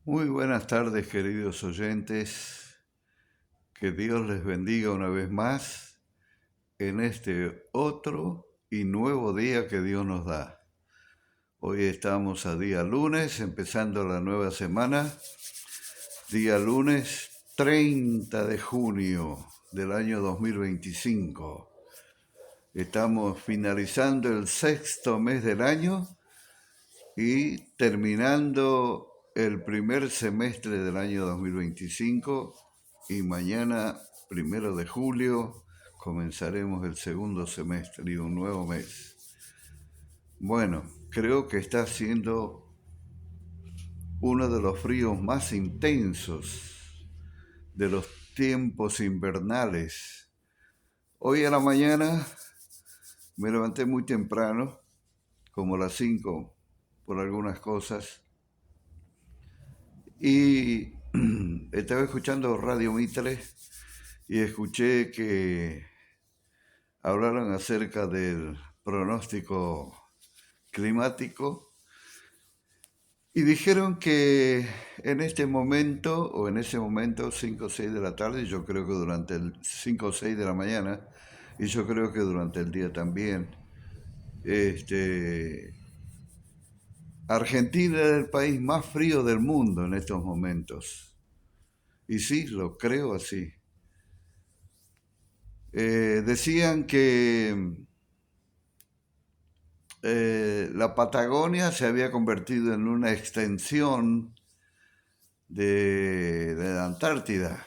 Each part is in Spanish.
Muy buenas tardes, queridos oyentes. Que Dios les bendiga una vez más en este otro y nuevo día que Dios nos da. Hoy estamos a día lunes, empezando la nueva semana. Día lunes 30 de junio del año 2025. Estamos finalizando el sexto mes del año y terminando el primer semestre del año 2025 y mañana, 1 de julio, comenzaremos el segundo semestre y un nuevo mes. Bueno, creo que está siendo uno de los fríos más intensos de los tiempos invernales. Hoy a la mañana me levanté muy temprano, como a las 5 por algunas cosas, y estaba escuchando Radio Mitre y escuché que hablaron acerca del pronóstico climático y dijeron que en este momento, o en ese momento, 5 o 6 de la tarde, yo creo que durante el 5 o 6 de la mañana, y yo creo que durante el día también, este, Argentina es el país más frío del mundo en estos momentos. Y sí, lo creo así. Decían que la Patagonia se había convertido en una extensión de la Antártida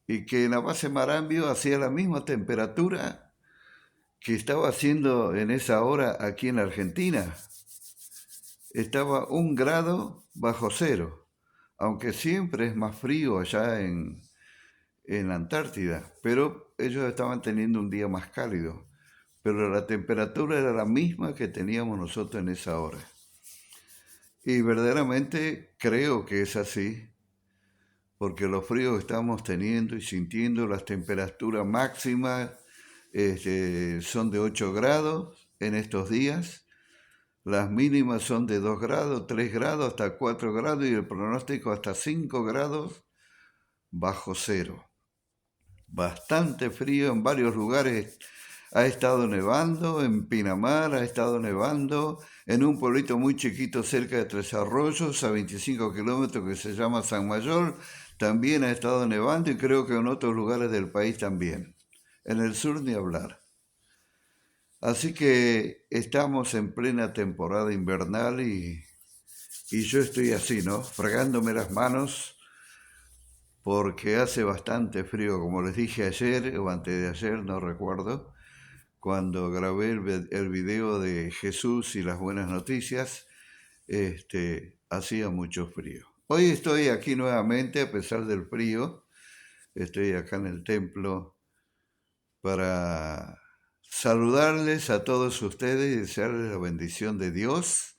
y que en la base Marambio hacía la misma temperatura que estaba haciendo en esa hora aquí en Argentina. Estaba 1 grado bajo cero, aunque siempre es más frío allá en la Antártida, pero ellos estaban teniendo un día más cálido, pero la temperatura era la misma que teníamos nosotros en esa hora. Y verdaderamente creo que es así, porque los fríos que estamos teniendo y sintiendo, las temperaturas máximas son de 8 grados en estos días, las mínimas son de 2 grados, 3 grados, hasta 4 grados y el pronóstico hasta 5 grados bajo cero. Bastante frío en varios lugares. Ha estado nevando en Pinamar, ha estado nevando en un pueblito muy chiquito cerca de Tres Arroyos, a 25 kilómetros, que se llama San Mayor. También ha estado nevando y creo que en otros lugares del país también. En el sur ni hablar. Así que estamos en plena temporada invernal y yo estoy así, ¿no? Fregándome las manos porque hace bastante frío, como les dije ayer o antes de ayer, no recuerdo, cuando grabé el video de Jesús y las buenas noticias, hacía mucho frío. Hoy estoy aquí nuevamente a pesar del frío, estoy acá en el templo para saludarles a todos ustedes y desearles la bendición de Dios.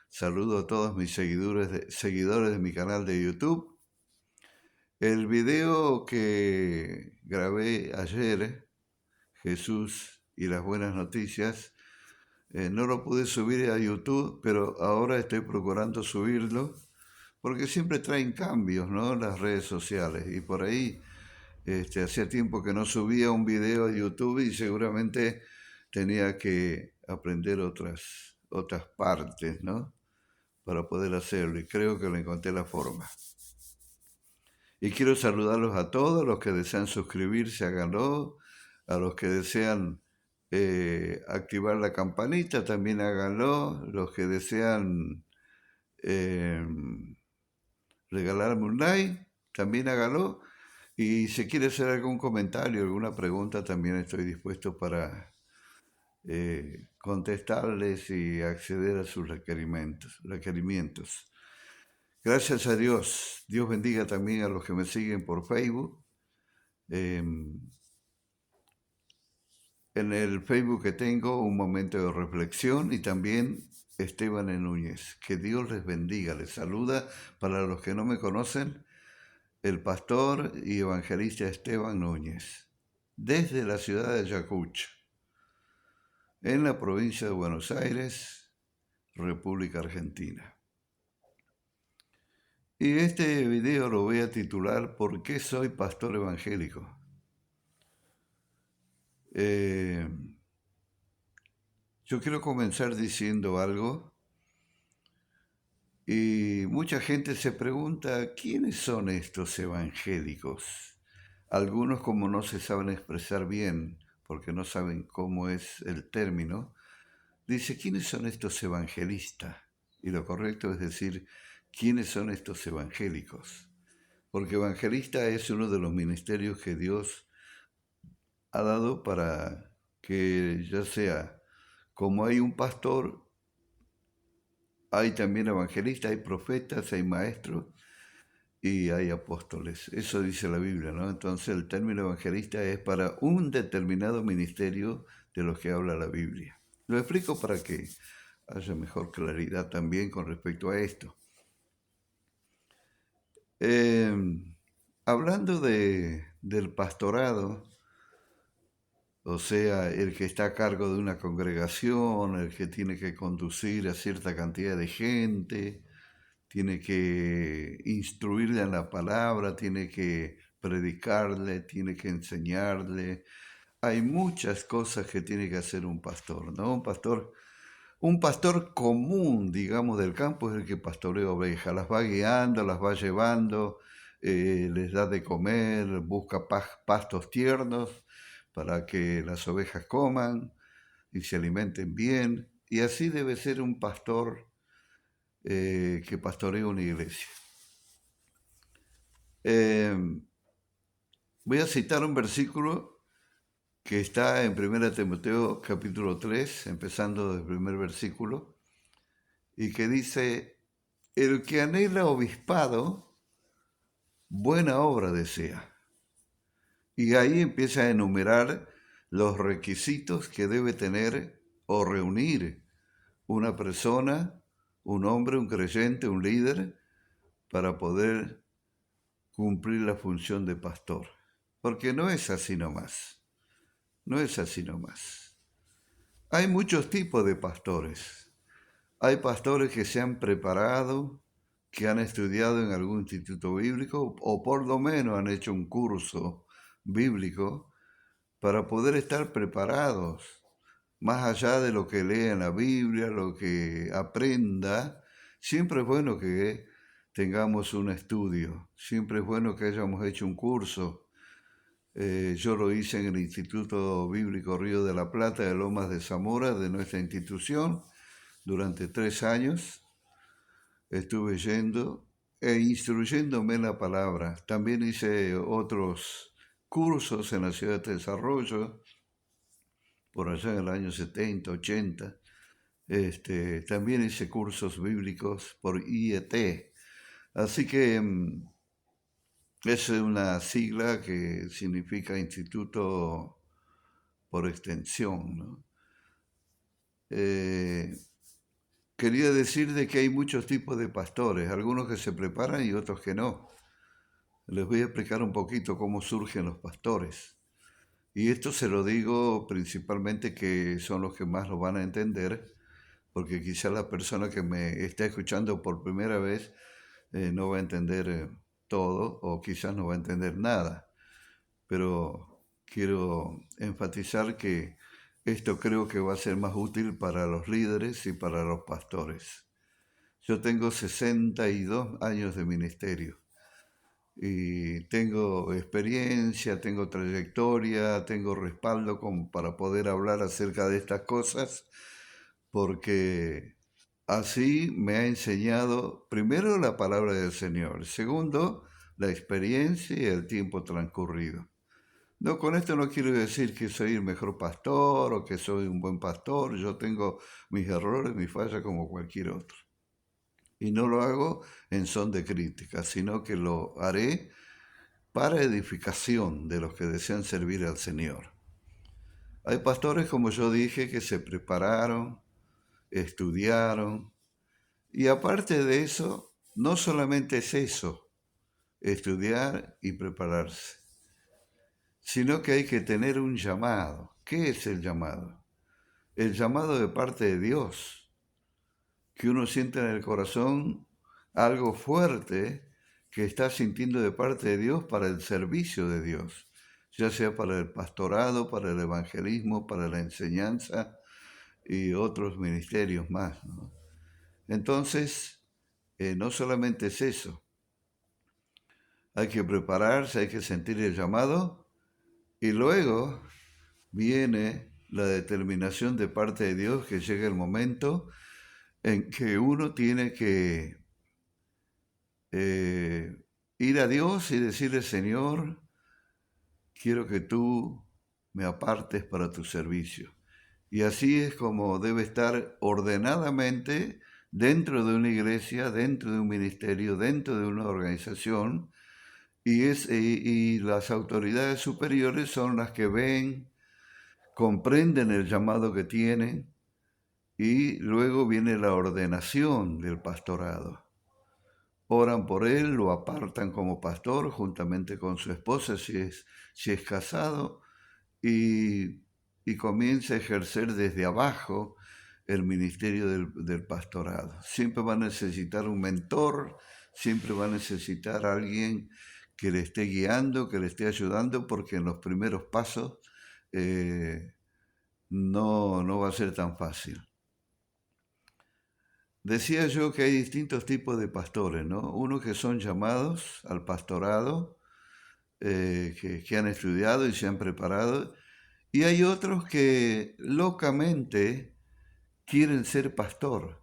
Saludo a todos mis seguidores de mi canal de YouTube. El video que grabé ayer, Jesús y las buenas noticias, no lo pude subir a YouTube, pero ahora estoy procurando subirlo porque siempre traen cambios, ¿no? Las redes sociales. Y por ahí, hacía tiempo que no subía un video a YouTube y seguramente tenía que aprender otras partes, ¿no? Para poder hacerlo. Y creo que le encontré la forma. Y quiero saludarlos a todos, los que desean suscribirse, háganlo. A los que desean activar la campanita, también háganlo. Los que desean eh, regalarme un like, también háganlo. Y si quiere hacer algún comentario, alguna pregunta, también estoy dispuesto para contestarles y acceder a sus requerimientos. Gracias a Dios. Dios bendiga también a los que me siguen por Facebook. En el Facebook que tengo, un momento de reflexión, y también Esteban Núñez. Que Dios les bendiga. Les saluda, para los que no me conocen, el pastor y evangelista Esteban Núñez, desde la ciudad de Ayacucho, en la provincia de Buenos Aires, República Argentina. Y este video lo voy a titular ¿Por qué soy pastor evangélico? Eh, yo quiero comenzar diciendo algo y mucha gente se pregunta, ¿quiénes son estos evangélicos? Algunos como no se saben expresar bien, porque no saben cómo es el término, dice, ¿quiénes son estos evangelistas? Y lo correcto es decir, ¿quiénes son estos evangélicos? Porque evangelista es uno de los ministerios que Dios ha dado para que ya sea como hay un pastor, hay también evangelistas, hay profetas, hay maestros y hay apóstoles. Eso dice la Biblia, ¿no? Entonces el término evangelista es para un determinado ministerio de los que habla la Biblia. Lo explico para que haya mejor claridad también con respecto a esto. Eh, Hablando del pastorado, o sea, el que está a cargo de una congregación, el que tiene que conducir a cierta cantidad de gente, tiene que instruirle en la palabra, tiene que predicarle, tiene que enseñarle. Hay muchas cosas que tiene que hacer un pastor, ¿no? Un pastor común, digamos, del campo es el que pastorea ovejas, las va guiando, las va llevando, les da de comer, busca pastos tiernos para que las ovejas coman y se alimenten bien. Y así debe ser un pastor que pastorea una iglesia. Eh, Voy a citar un versículo que está en 1 Timoteo capítulo 3, empezando del primer versículo, y que dice, el que anhela obispado, buena obra desea. Y ahí empieza a enumerar los requisitos que debe tener o reunir una persona, un hombre, un creyente, un líder, para poder cumplir la función de pastor. Porque no es así nomás, no es así nomás. Hay muchos tipos de pastores. Hay pastores que se han preparado, que han estudiado en algún instituto bíblico o por lo menos han hecho un curso bíblico para poder estar preparados, más allá de lo que lea en la Biblia, lo que aprenda. Siempre es bueno que tengamos un estudio, siempre es bueno que hayamos hecho un curso. Yo lo hice en el Instituto Bíblico Río de la Plata de Lomas de Zamora, de nuestra institución, durante 3 años. Estuve yendo e instruyéndome en la palabra. También hice otros cursos en la ciudad de Desarrollo, por allá en el año 70, 80. También hice cursos bíblicos por IET. Así que es una sigla que significa Instituto por Extensión, ¿no? Quería decir de que hay muchos tipos de pastores, algunos que se preparan y otros que no. Les voy a explicar un poquito cómo surgen los pastores. Y esto se lo digo principalmente que son los que más lo van a entender, porque quizá la persona que me está escuchando por primera vez no va a entender todo o quizás no va a entender nada. Pero quiero enfatizar que esto creo que va a ser más útil para los líderes y para los pastores. Yo tengo 62 años de ministerio y tengo experiencia, tengo trayectoria, tengo respaldo para poder hablar acerca de estas cosas, porque así me ha enseñado primero la palabra del Señor, segundo la experiencia y el tiempo transcurrido. No, con esto no quiero decir que soy el mejor pastor o que soy un buen pastor, yo tengo mis errores, mis fallas como cualquier otro. Y no lo hago en son de crítica, sino que lo haré para edificación de los que desean servir al Señor. Hay pastores, como yo dije, que se prepararon, estudiaron, y aparte de eso, no solamente es eso, estudiar y prepararse, sino que hay que tener un llamado. ¿Qué es el llamado? El llamado de parte de Dios, que uno siente en el corazón algo fuerte que estás sintiendo de parte de Dios para el servicio de Dios, ya sea para el pastorado, para el evangelismo, para la enseñanza y otros ministerios más, ¿no? Entonces, no solamente es eso, hay que prepararse, hay que sentir el llamado y luego viene la determinación de parte de Dios que llega el momento en que uno tiene que eh, ir a Dios y decirle, Señor, quiero que tú me apartes para tu servicio. Y así es como debe estar ordenadamente dentro de una iglesia, dentro de un ministerio, dentro de una organización, y las autoridades superiores son las que ven, comprenden el llamado que tienen, y luego viene la ordenación del pastorado. Oran por él, lo apartan como pastor juntamente con su esposa si es casado, y, y comienza a ejercer desde abajo el ministerio del pastorado. Siempre va a necesitar un mentor, siempre va a necesitar a alguien que le esté guiando, que le esté ayudando, porque en los primeros pasos no va a ser tan fácil. Decía yo que hay distintos tipos de pastores, ¿no? Unos que son llamados al pastorado, que han estudiado y se han preparado, y hay otros que locamente quieren ser pastor.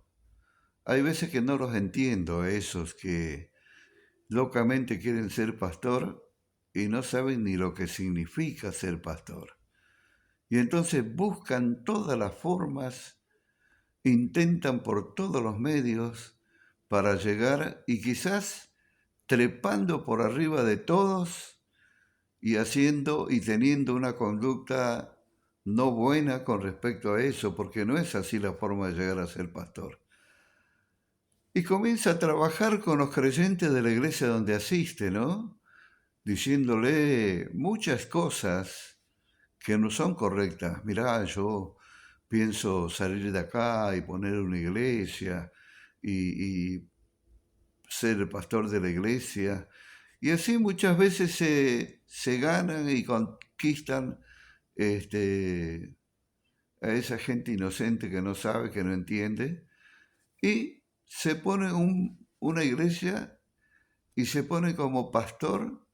Hay veces que no los entiendo, a esos que locamente quieren ser pastor y no saben ni lo que significa ser pastor. Y entonces buscan todas las formas, intentan por todos los medios para llegar y quizás trepando por arriba de todos y haciendo y teniendo una conducta no buena con respecto a eso, porque no es así la forma de llegar a ser pastor. Y comienza a trabajar con los creyentes de la iglesia donde asiste, ¿no? Diciéndole muchas cosas que no son correctas. Mirá, yo pienso salir de acá y poner una iglesia y ser el pastor de la iglesia. Y así muchas veces se ganan y conquistan este, a esa gente inocente que no sabe, que no entiende, y se pone una iglesia y se pone como pastor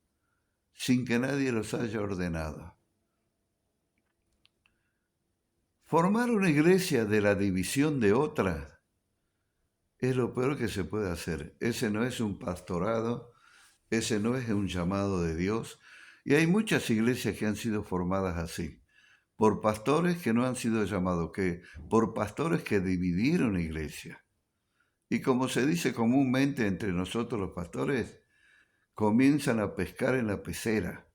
sin que nadie los haya ordenado. Formar una iglesia de la división de otra es lo peor que se puede hacer. Ese no es un pastorado, ese no es un llamado de Dios. Y hay muchas iglesias que han sido formadas así, por pastores que no han sido llamados, por pastores que dividieron iglesia. Y como se dice comúnmente entre nosotros los pastores, comienzan a pescar en la pecera.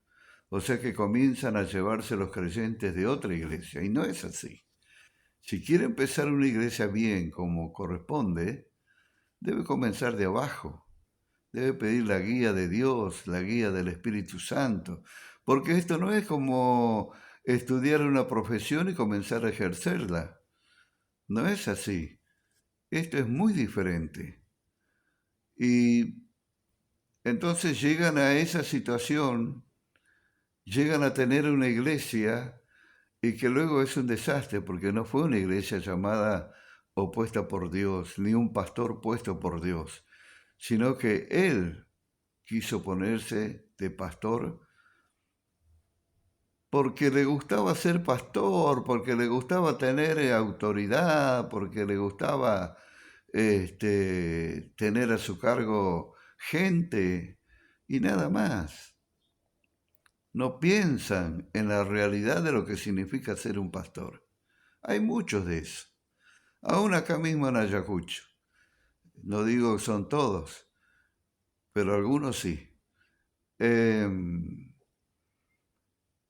O sea que comienzan a llevarse los creyentes de otra iglesia. Y no es así. Si quiere empezar una iglesia bien como corresponde, debe comenzar de abajo. Debe pedir la guía de Dios, la guía del Espíritu Santo. Porque esto no es como estudiar una profesión y comenzar a ejercerla. No es así. Esto es muy diferente. Y entonces llegan a esa situación, llegan a tener una iglesia y que luego es un desastre porque no fue una iglesia llamada o puesta por Dios, ni un pastor puesto por Dios, sino que él quiso ponerse de pastor porque le gustaba ser pastor, porque le gustaba tener autoridad, porque le gustaba tener a su cargo gente y nada más. No piensan en la realidad de lo que significa ser un pastor. Hay muchos de eso. Aún acá mismo en Ayacucho. No digo que son todos, pero algunos sí.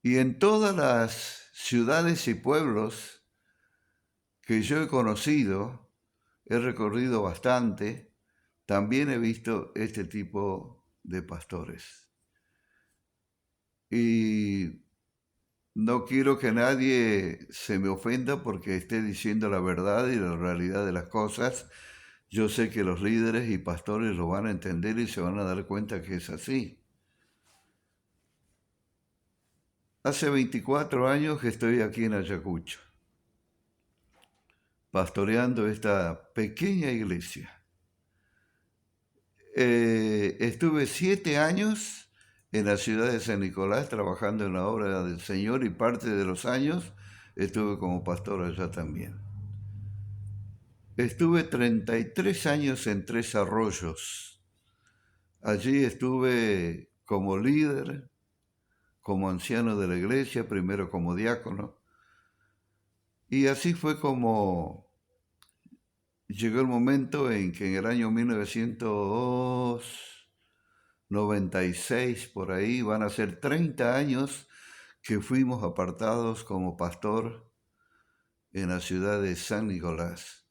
Y en todas las ciudades y pueblos que yo he conocido, he recorrido bastante, también he visto este tipo de pastores. Y no quiero que nadie se me ofenda porque esté diciendo la verdad y la realidad de las cosas, Yo sé que los líderes y pastores lo van a entender y se van a dar cuenta que es así. Hace 24 años que estoy aquí en Ayacucho, pastoreando esta pequeña iglesia. Estuve 7 años en la ciudad de San Nicolás trabajando en la obra del Señor y parte de los años estuve como pastor allá también. Estuve 33 años en Tres Arroyos. Allí estuve como líder, como anciano de la iglesia, primero como diácono. Y así fue como llegó el momento en que en el año 1996, por ahí, van a ser 30 años que fuimos apartados como pastor en la ciudad de San Nicolás.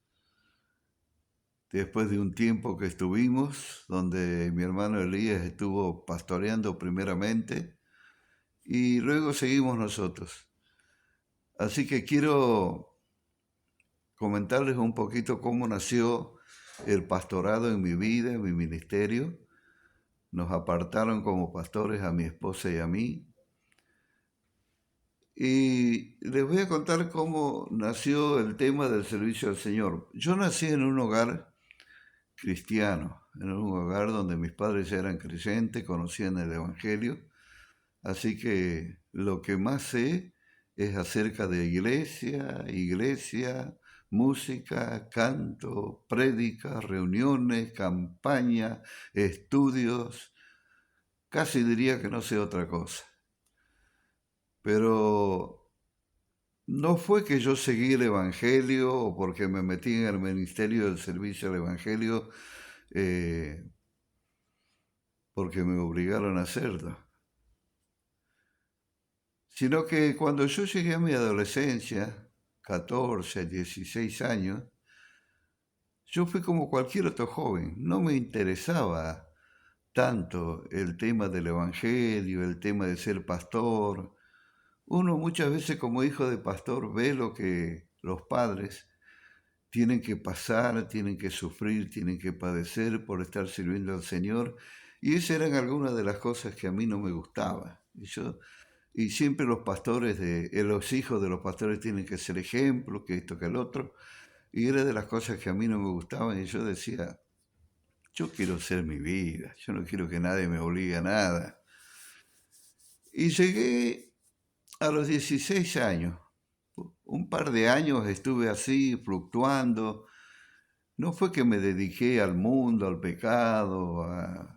Después de un tiempo que estuvimos, donde mi hermano Elías estuvo pastoreando primeramente, y luego seguimos nosotros. Así que quiero comentarles un poquito cómo nació el pastorado en mi vida, en mi ministerio. Nos apartaron como pastores a mi esposa y a mí. Y les voy a contar cómo nació el tema del servicio al Señor. Yo nací en un hogar cristiano, en un hogar donde mis padres eran creyentes, conocían el Evangelio. Así que lo que más sé es acerca de iglesia, música, canto, prédicas, reuniones, campaña, estudios. Casi diría que no sé otra cosa. Pero no fue que yo seguí el Evangelio o porque me metí en el ministerio del servicio al Evangelio, eh, porque me obligaron a hacerlo. Sino que cuando yo llegué a mi adolescencia, 14, 16 años, yo fui como cualquier otro joven. No me interesaba tanto el tema del Evangelio, el tema de ser pastor. Uno muchas veces como hijo de pastor ve lo que los padres tienen que pasar, tienen que sufrir, tienen que padecer por estar sirviendo al Señor. Y esas eran algunas de las cosas que a mí no me gustaban. Y siempre los pastores, los hijos de los pastores tienen que ser ejemplo, que esto, que el otro. Y era de las cosas que a mí no me gustaban. Y yo decía, yo quiero ser mi vida, yo no quiero que nadie me obligue a nada. Y llegué a los 16 años. Un par de años estuve así, fluctuando. No fue que me dediqué al mundo, al pecado, a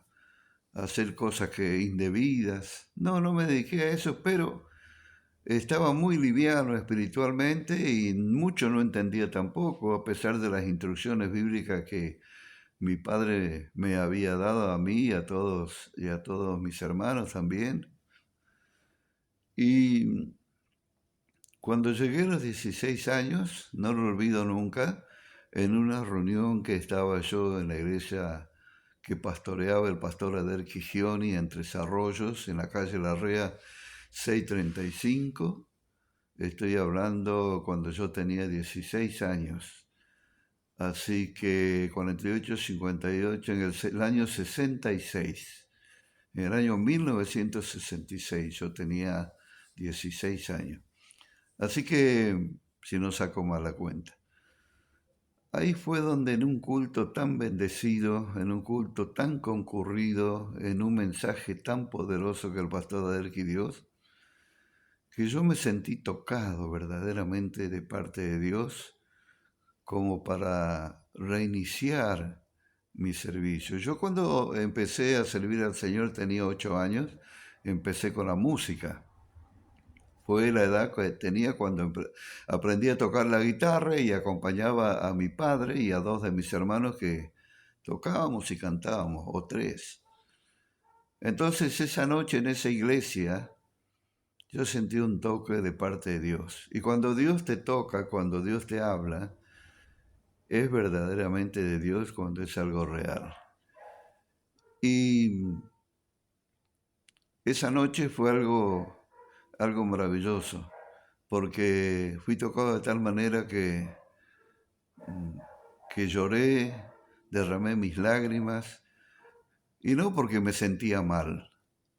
hacer cosas que indebidas. No, no me dediqué a eso, pero estaba muy liviano espiritualmente y mucho no entendía tampoco, a pesar de las instrucciones bíblicas que mi padre me había dado a mí y a todos mis hermanos también. Y cuando llegué a los 16 años, no lo olvido nunca, en una reunión que estaba yo en la iglesia que pastoreaba el pastor Ader Quigioni en Tres Arroyos, en la calle Larrea 635. Estoy hablando cuando yo tenía 16 años. Así que 48, 58, el año 66. En el año 1966 yo tenía 16 años. Así que, si no saco mal la cuenta. Ahí fue donde en un culto tan bendecido, en un culto tan concurrido, en un mensaje tan poderoso que el pastor Aderqui dio, que yo me sentí tocado verdaderamente de parte de Dios como para reiniciar mi servicio. Yo cuando empecé a servir al Señor tenía 8 años, empecé con la música. Fue la edad que tenía cuando aprendí a tocar la guitarra y acompañaba a mi padre y a dos de mis hermanos que tocábamos y cantábamos, o tres. Entonces esa noche en esa iglesia yo sentí un toque de parte de Dios. Y cuando Dios te toca, cuando Dios te habla, es verdaderamente de Dios cuando es algo real. Y esa noche fue algo maravilloso, porque fui tocado de tal manera que lloré, derramé mis lágrimas, y no porque me sentía mal,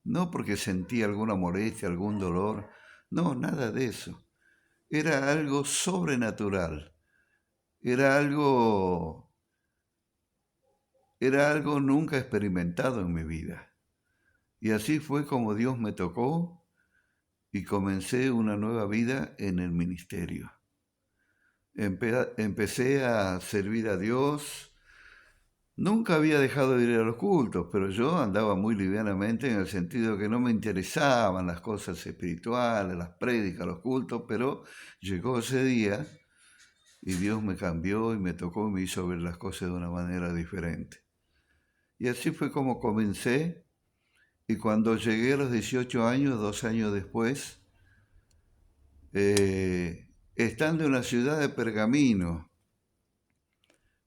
no porque sentía alguna molestia, algún dolor, no, nada de eso. Era algo sobrenatural, era algo, era algo nunca experimentado en mi vida. Y así fue como Dios me tocó y comencé una nueva vida en el ministerio. Empecé a servir a Dios. Nunca había dejado de ir a los cultos, pero yo andaba muy livianamente en el sentido que no me interesaban las cosas espirituales, las prédicas, los cultos, pero llegó ese día y Dios me cambió y me tocó y me hizo ver las cosas de una manera diferente. Y así fue como comencé, y cuando llegué a los 18 años, 2 años después, estando en la ciudad de Pergamino,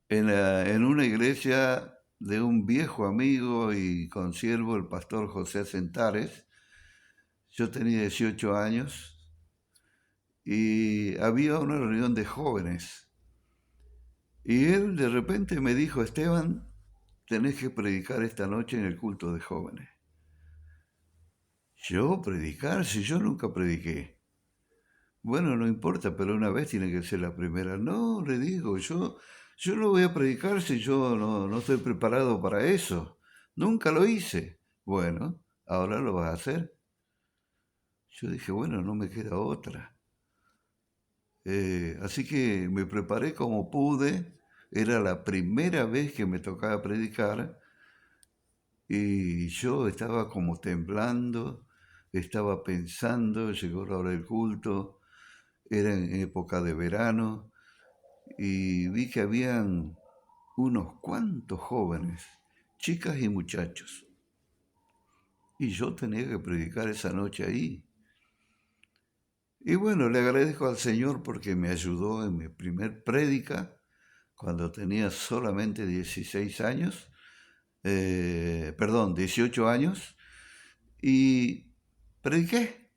en una iglesia de un viejo amigo y consiervo, el pastor José Sentares. Yo tenía 18 años y había una reunión de jóvenes. Y él de repente me dijo, Esteban, tenés que predicar esta noche en el culto de jóvenes. ¿Yo predicar? Si yo nunca prediqué. Bueno, no importa, pero una vez tiene que ser la primera. No, le digo, yo no voy a predicar si yo no estoy preparado para eso. Nunca lo hice. Bueno, ahora lo vas a hacer. Yo dije, bueno, no me queda otra. Así que me preparé como pude. Era la primera vez que me tocaba predicar y yo estaba como temblando, estaba pensando, llegó la hora del culto, era en época de verano y vi que habían unos cuantos jóvenes, chicas y muchachos. Y yo tenía que predicar esa noche ahí. Y bueno, le agradezco al Señor porque me ayudó en mi primer prédica cuando tenía solamente 16 años, 18 años, y prediqué.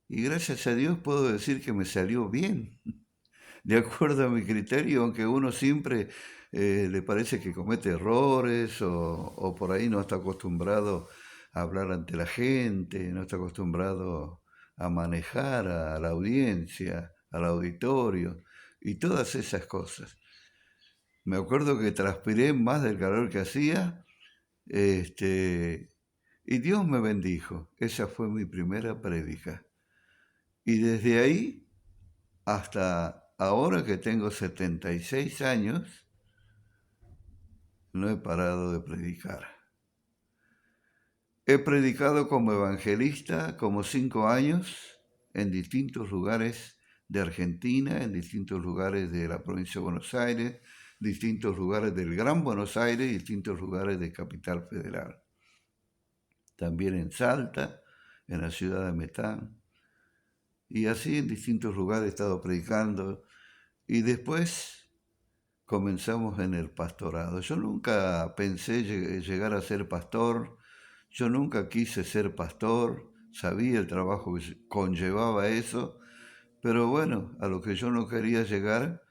Y gracias a Dios puedo decir que me salió bien, de acuerdo a mi criterio, aunque uno siempre le parece que comete errores o por ahí no está acostumbrado a hablar ante la gente, no está acostumbrado a manejar a la audiencia, al auditorio y todas esas cosas. Me acuerdo que transpiré más del calor que hacía, este, y Dios me bendijo. Esa fue mi primera prédica. Y desde ahí hasta ahora que tengo 76 años, no he parado de predicar. He predicado como evangelista como 5 años en distintos lugares de Argentina, en distintos lugares de la provincia de Buenos Aires, distintos lugares del Gran Buenos Aires y distintos lugares de Capital Federal. También en Salta, en la ciudad de Metán. Y así en distintos lugares he estado predicando. Y después comenzamos en el pastorado. Yo nunca pensé llegar a ser pastor, yo nunca quise ser pastor, sabía el trabajo que conllevaba eso, pero bueno, a lo que yo no quería llegar,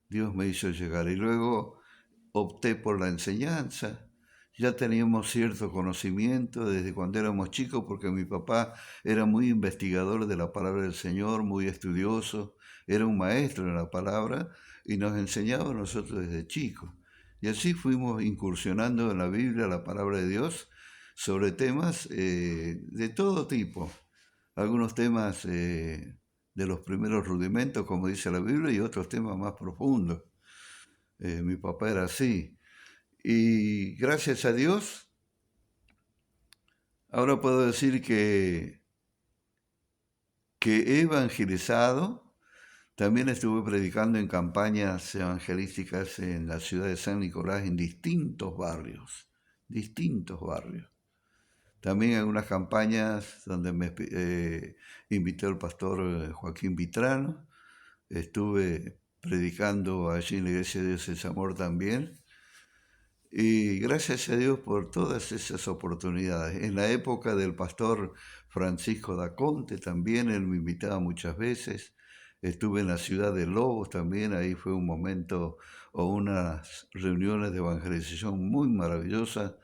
Dios me hizo llegar. Y luego opté por la enseñanza. Ya teníamos cierto conocimiento desde cuando éramos chicos, porque mi papá era muy investigador de la palabra del Señor, muy estudioso, era un maestro en la palabra y nos enseñaba a nosotros desde chicos. Y así fuimos incursionando en la Biblia, la palabra de Dios, sobre temas de todo tipo. Algunos temas de los primeros rudimentos, como dice la Biblia, y otros temas más profundos. Mi papá era así. Y gracias a Dios, ahora puedo decir que he evangelizado. También estuve predicando en campañas evangelísticas en la ciudad de San Nicolás, en distintos barrios, distintos barrios. También en algunas campañas donde me invitó el pastor Joaquín Vitrano. Estuve predicando allí en la Iglesia de Dios es Amor también. Y gracias a Dios por todas esas oportunidades. En la época del pastor Francisco da Conte también, él me invitaba muchas veces. Estuve en la ciudad de Lobos también, ahí fue un momento o unas reuniones de evangelización muy maravillosas,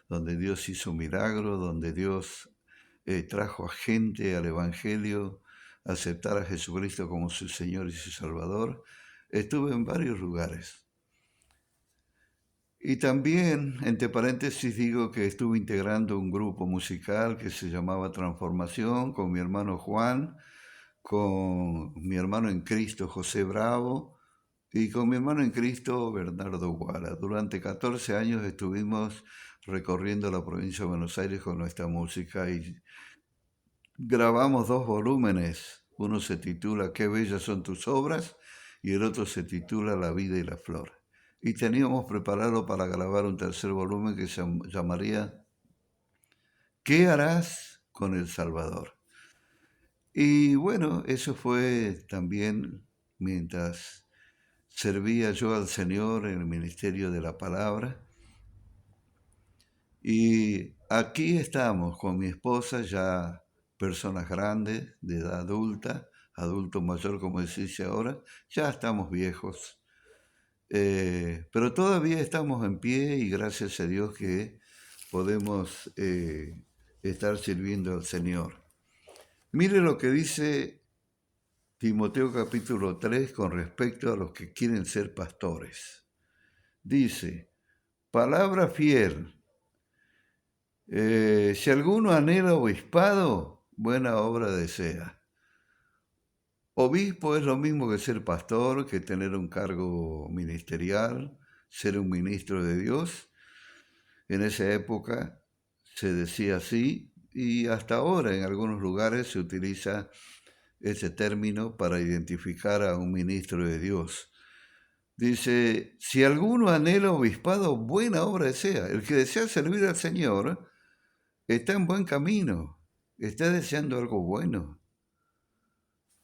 donde Dios hizo milagros, donde Dios trajo a gente al Evangelio, a aceptar a Jesucristo como su Señor y su Salvador. Estuve en varios lugares. Y también, entre paréntesis, digo que estuve integrando un grupo musical que se llamaba Transformación con mi hermano Juan, con mi hermano en Cristo José Bravo y con mi hermano en Cristo Bernardo Guara. Durante 14 años estuvimos recorriendo la provincia de Buenos Aires con nuestra música y grabamos 2 volúmenes. Uno se titula Qué bellas son tus obras y el otro se titula La vida y la flor. Y teníamos preparado para grabar un tercer volumen que se llamaría ¿Qué harás con El Salvador? Y bueno, eso fue también mientras servía yo al Señor en el ministerio de la palabra. Y aquí estamos con mi esposa, ya personas grandes, de edad adulta, adulto mayor como se dice ahora, ya estamos viejos, pero todavía estamos en pie y gracias a Dios que podemos estar sirviendo al Señor. Mire lo que dice Timoteo capítulo 3 con respecto a los que quieren ser pastores. Dice, palabra fiel. Si alguno anhela obispado, buena obra desea. Obispo es lo mismo que ser pastor, que tener un cargo ministerial, ser un ministro de Dios. En esa época se decía así y hasta ahora en algunos lugares se utiliza ese término para identificar a un ministro de Dios. Dice, si alguno anhela obispado, buena obra desea. El que desea servir al Señor está en buen camino, está deseando algo bueno,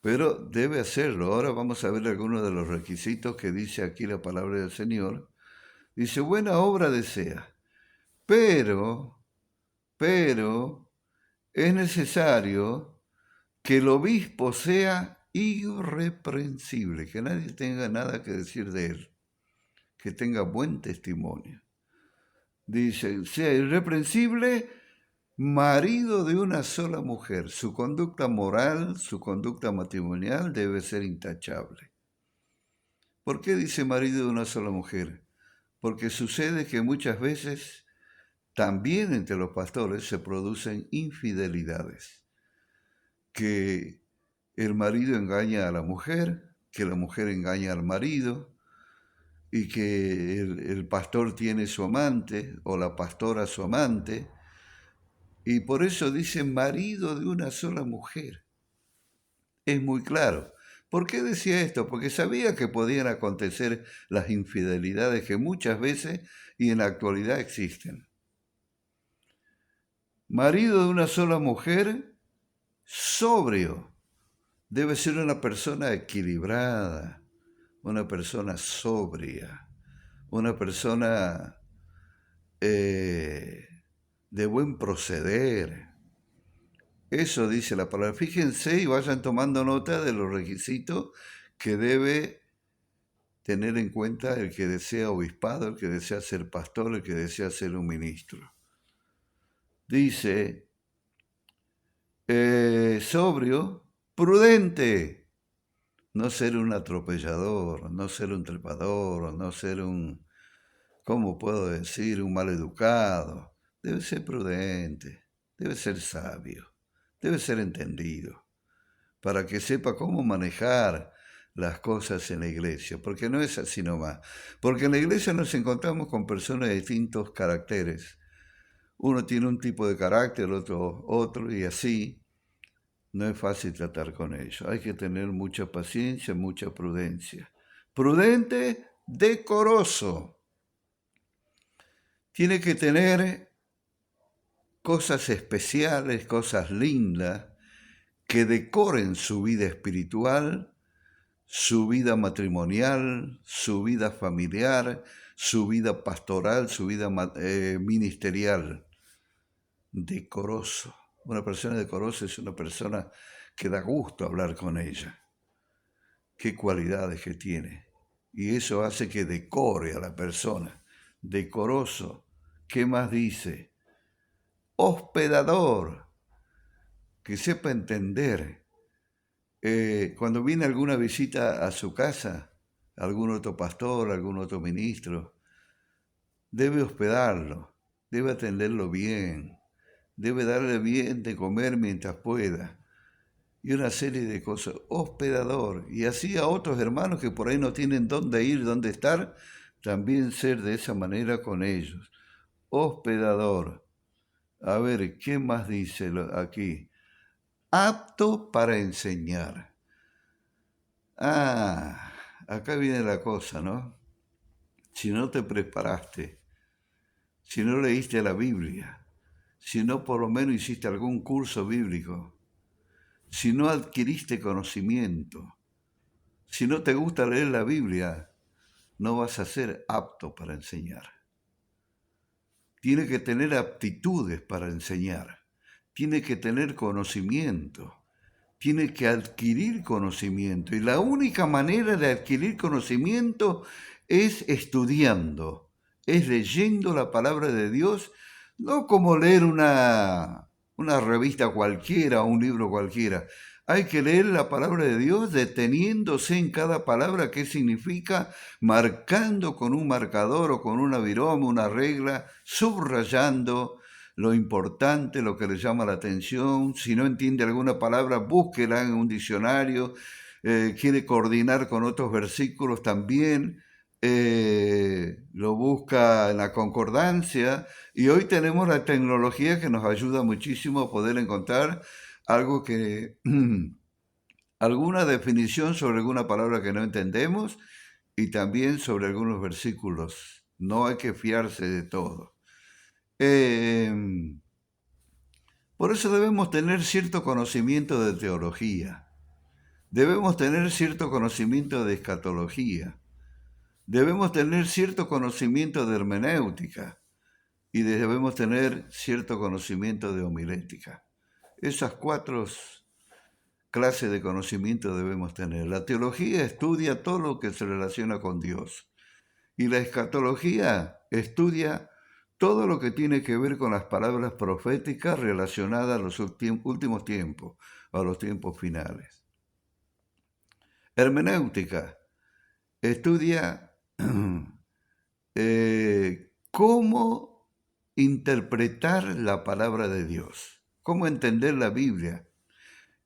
pero debe hacerlo. Ahora vamos a ver algunos de los requisitos que dice aquí la palabra del Señor. Dice, buena obra desea, pero es necesario que el obispo sea irreprensible, que nadie tenga nada que decir de él, que tenga buen testimonio. Dice, sea irreprensible, marido de una sola mujer. Su conducta moral, su conducta matrimonial debe ser intachable. ¿Por qué dice marido de una sola mujer? Porque sucede que muchas veces también entre los pastores se producen infidelidades. Que el marido engaña a la mujer, que la mujer engaña al marido, y que el pastor tiene su amante o la pastora su amante, y por eso dice marido de una sola mujer. Es muy claro. ¿Por qué decía esto? Porque sabía que podían acontecer las infidelidades que muchas veces y en la actualidad existen. Marido de una sola mujer, sobrio. Debe ser una persona equilibrada, una persona sobria, una persona de buen proceder. Eso dice la palabra. Fíjense y vayan tomando nota de los requisitos que debe tener en cuenta el que desea obispado, el que desea ser pastor, el que desea ser un ministro. Dice, sobrio, prudente, no ser un atropellador, no ser un trepador, no ser un, ¿cómo puedo decir?, un maleducado. Debe ser prudente, debe ser sabio, debe ser entendido, para que sepa cómo manejar las cosas en la iglesia, porque no es así nomás. Porque en la iglesia nos encontramos con personas de distintos caracteres. Uno tiene un tipo de carácter, otro, y así no es fácil tratar con ellos. Hay que tener mucha paciencia, mucha prudencia. Prudente, decoroso. Tiene que tener cosas especiales, cosas lindas, que decoren su vida espiritual, su vida matrimonial, su vida familiar, su vida pastoral, su vida ministerial. Decoroso. Una persona decorosa es una persona que da gusto hablar con ella. Qué cualidades que tiene. y eso hace que decore a la persona. Decoroso. ¿Qué más dice? Hospedador, que sepa entender. Cuando viene alguna visita a su casa, algún otro pastor, algún otro ministro, debe hospedarlo, debe atenderlo bien, debe darle bien de comer mientras pueda, y una serie de cosas. Hospedador, y así a otros hermanos que por ahí no tienen dónde ir, dónde estar, también ser de esa manera con ellos. Hospedador. A ver, ¿qué más dice aquí? Apto para enseñar. Ah, acá viene la cosa, ¿no? Si no te preparaste, si no leíste la Biblia, si no por lo menos hiciste algún curso bíblico, si no adquiriste conocimiento, si no te gusta leer la Biblia, no vas a ser apto para enseñar. Tiene que tener aptitudes para enseñar, tiene que tener conocimiento, tiene que adquirir conocimiento. Y la única manera de adquirir conocimiento es estudiando, es leyendo la palabra de Dios, no como leer una revista cualquiera o un libro cualquiera. Hay que leer la palabra de Dios deteniéndose en cada palabra, qué significa, marcando con un marcador o con una viroma, una regla, subrayando lo importante, lo que le llama la atención. Si no entiende alguna palabra, búsquela en un diccionario. Quiere coordinar con otros versículos también, lo busca en la concordancia. Y hoy tenemos la tecnología que nos ayuda muchísimo a poder encontrar algo que, alguna definición sobre alguna palabra que no entendemos y también sobre algunos versículos. No hay que fiarse de todo. Por eso debemos tener cierto conocimiento de teología, debemos tener cierto conocimiento de escatología, debemos tener cierto conocimiento de hermenéutica y debemos tener cierto conocimiento de homilética. Esas 4 clases de conocimiento debemos tener. La teología estudia todo lo que se relaciona con Dios y la escatología estudia todo lo que tiene que ver con las palabras proféticas relacionadas a los últimos tiempos, a los tiempos finales. Hermenéutica estudia cómo interpretar la palabra de Dios, cómo entender la Biblia.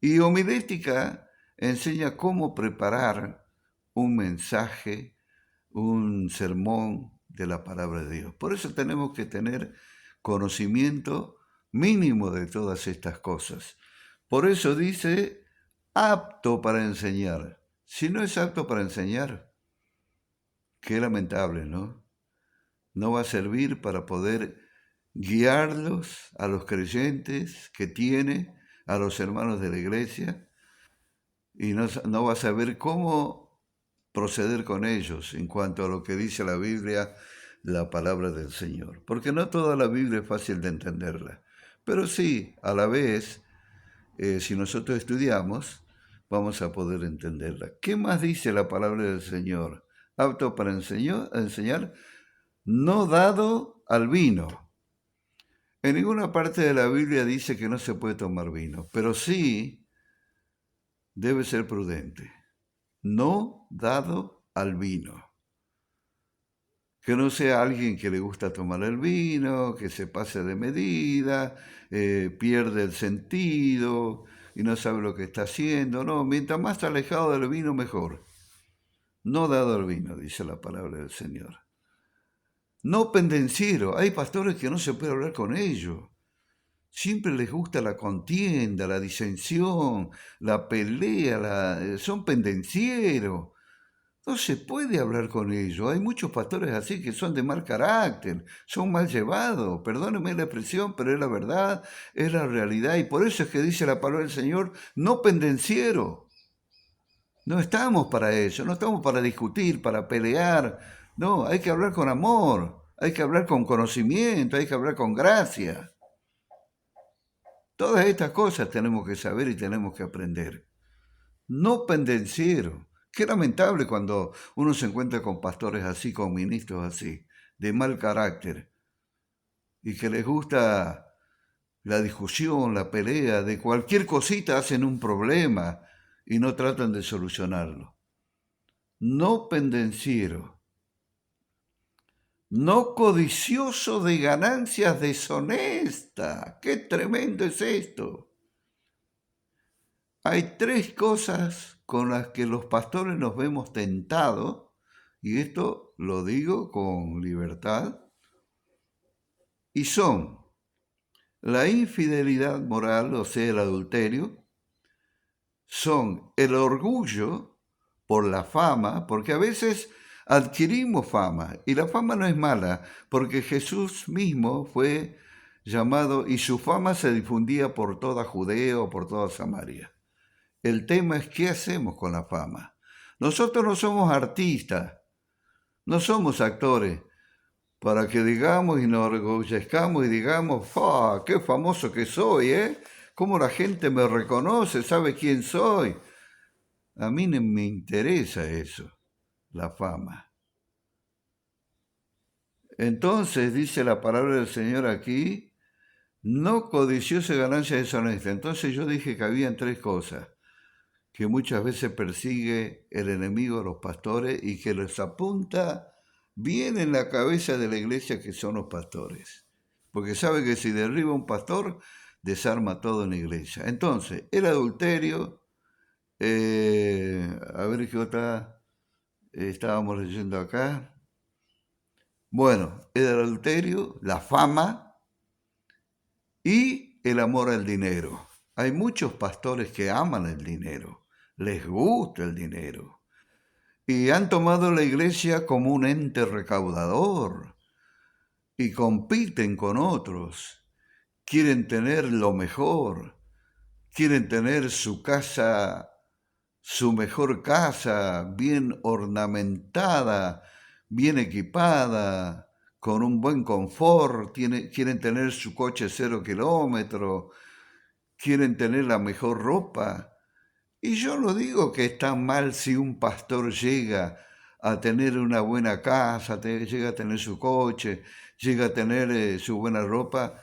Y homilética enseña cómo preparar un mensaje, un sermón de la palabra de Dios. Por eso tenemos que tener conocimiento mínimo de todas estas cosas. Por eso dice, apto para enseñar. Si no es apto para enseñar, qué lamentable, ¿no? No va a servir para poder guiarlos a los creyentes que tiene, a los hermanos de la iglesia, y no va a saber cómo proceder con ellos en cuanto a lo que dice la Biblia, la palabra del Señor. Porque no toda la Biblia es fácil de entenderla, pero sí, a la vez, si nosotros estudiamos, vamos a poder entenderla. ¿Qué más dice la palabra del Señor? Apto para enseñar, no dado al vino. En ninguna parte de la Biblia dice que no se puede tomar vino, pero sí debe ser prudente. No dado al vino. Que no sea alguien que le gusta tomar el vino, que se pase de medida, pierde el sentido y no sabe lo que está haciendo. No, mientras más alejado del vino, mejor. No dado al vino, dice la palabra del Señor. No pendenciero. Hay pastores que no se puede hablar con ellos. Siempre les gusta la contienda, la disensión, la pelea, son pendencieros. No se puede hablar con ellos. Hay muchos pastores así que son de mal carácter, son mal llevados. Perdónenme la expresión, pero es la verdad, es la realidad. Y por eso es que dice la palabra del Señor, no pendenciero. No estamos para eso, no estamos para discutir, para pelear. No, hay que hablar con amor, hay que hablar con conocimiento, hay que hablar con gracia. Todas estas cosas tenemos que saber y tenemos que aprender. No pendenciero. Qué lamentable cuando uno se encuentra con pastores así, con ministros así, de mal carácter, y que les gusta la discusión, la pelea, de cualquier cosita hacen un problema y no tratan de solucionarlo. No pendenciero, no codicioso de ganancias deshonestas. ¡Qué tremendo es esto! Hay tres cosas con las que los pastores nos vemos tentados, y esto lo digo con libertad, y son la infidelidad moral, o sea, el adulterio, son el orgullo por la fama, porque a veces adquirimos fama, y la fama no es mala, porque Jesús mismo fue llamado y su fama se difundía por toda Judea o por toda Samaria. El tema es qué hacemos con la fama. Nosotros no somos artistas, no somos actores, para que digamos y nos orgullezcamos y digamos, ¡fa! ¡Qué famoso que soy, eh! ¿Cómo la gente me reconoce, sabe quién soy? A mí no me interesa eso, la fama. Entonces, dice la palabra del Señor aquí, no codicioso de ganancia deshonesta. Entonces yo dije que habían tres cosas que muchas veces persigue el enemigo a los pastores y que les apunta bien en la cabeza de la iglesia que son los pastores. Porque sabe que si derriba un pastor, desarma todo en la iglesia. Entonces, el adulterio, a ver qué otra estábamos leyendo acá. Bueno, el adulterio, la fama y el amor al dinero. Hay muchos pastores que aman el dinero, les gusta el dinero y han tomado la iglesia como un ente recaudador y compiten con otros. Quieren tener lo mejor, quieren tener su casa, su mejor casa, bien ornamentada, bien equipada, con un buen confort, quieren tener su coche 0 kilómetros, quieren tener la mejor ropa. Y yo no digo que está mal si un pastor llega a tener una buena casa, llega a tener su coche, llega a tener su buena ropa,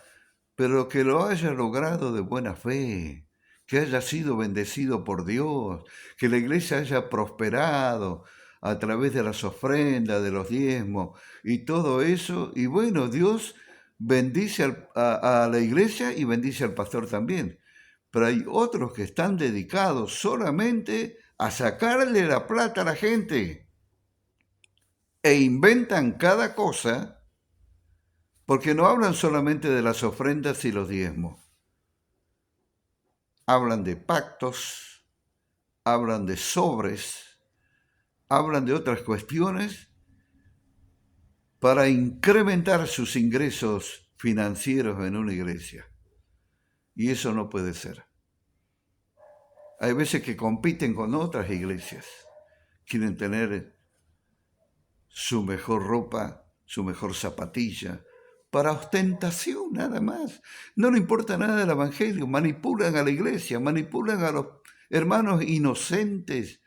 pero que lo haya logrado de buena fe, que haya sido bendecido por Dios, que la iglesia haya prosperado a través de las ofrendas, de los diezmos y todo eso. Y bueno, Dios bendice a la iglesia y bendice al pastor también. Pero hay otros que están dedicados solamente a sacarle la plata a la gente e inventan cada cosa porque no hablan solamente de las ofrendas y los diezmos. Hablan de pactos, hablan de sobres, hablan de otras cuestiones para incrementar sus ingresos financieros en una iglesia. Y eso no puede ser. Hay veces que compiten con otras iglesias. Quieren tener su mejor ropa, su mejor zapatilla, para ostentación nada más. No le importa nada del Evangelio. Manipulan a la iglesia, manipulan a los hermanos inocentes,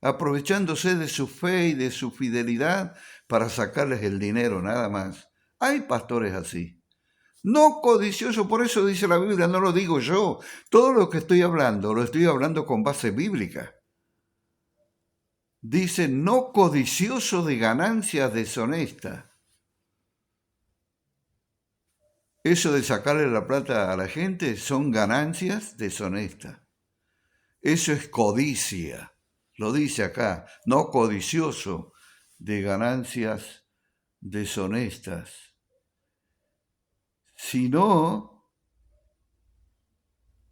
aprovechándose de su fe y de su fidelidad para sacarles el dinero nada más. Hay pastores así. No codicioso, por eso dice la Biblia, no lo digo yo. Todo lo que estoy hablando, lo estoy hablando con base bíblica. Dice, no codicioso de ganancias deshonestas. Eso de sacarle la plata a la gente son ganancias deshonestas. Eso es codicia. Lo dice acá, no codicioso de ganancias deshonestas, sino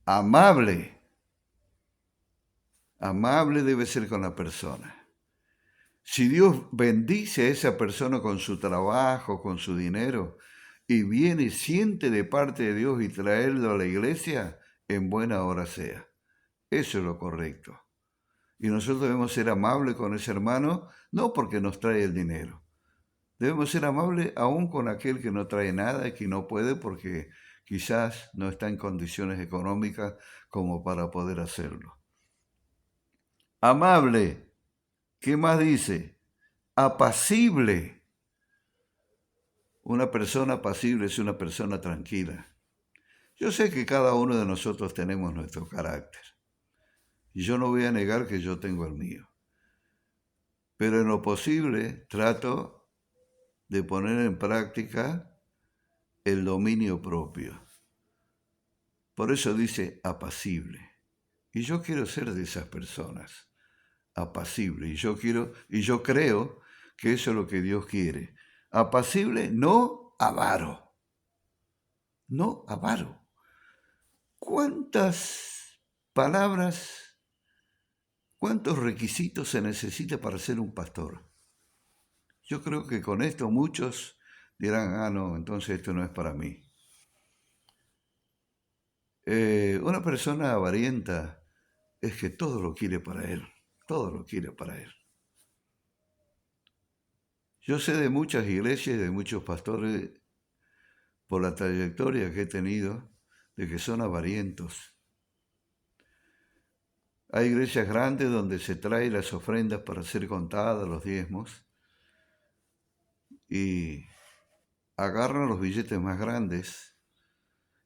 amable. Amable debe ser con la persona. Si Dios bendice a esa persona con su trabajo, con su dinero, y viene y siente de parte de Dios y traerlo a la iglesia, en buena hora sea. Eso es lo correcto. Y nosotros debemos ser amables con ese hermano, no porque nos trae el dinero. Debemos ser amables aún con aquel que no trae nada y que no puede porque quizás no está en condiciones económicas como para poder hacerlo. Amable, ¿Qué más dice? Apacible. Una persona apacible es una persona tranquila. Yo sé que cada uno de nosotros tenemos nuestro carácter. Y yo no voy a negar que yo tengo el mío. Pero en lo posible trato de poner en práctica el dominio propio. Por eso dice apacible. Y yo quiero ser de esas personas, apacible. Y yo creo que eso es lo que Dios quiere. Apacible, no avaro. No avaro. ¿Cuántas palabras, cuántos requisitos se necesita para ser un pastor? Yo creo que con esto muchos dirán, no, entonces esto no es para mí. Una persona avarienta es que todo lo quiere para él, todo lo quiere para él. Yo sé de muchas iglesias y de muchos pastores, por la trayectoria que he tenido, de que son avarientos. Hay iglesias grandes donde se traen las ofrendas para ser contadas, los diezmos, y agarran los billetes más grandes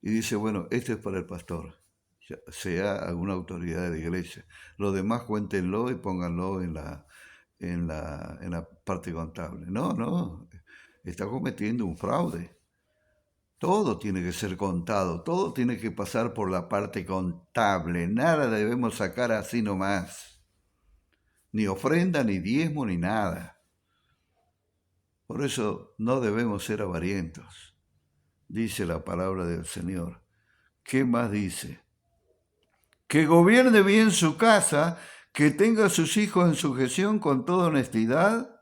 y dice, bueno, esto es para el pastor, sea alguna autoridad de la iglesia. Los demás cuéntenlo y pónganlo en la parte contable. No, está cometiendo un fraude. Todo tiene que ser contado, todo tiene que pasar por la parte contable, nada debemos sacar así nomás, ni ofrenda, ni diezmo, ni nada. Por eso no debemos ser avarientos, dice la palabra del Señor. ¿Qué más dice? Que gobierne bien su casa, que tenga a sus hijos en sujeción con toda honestidad,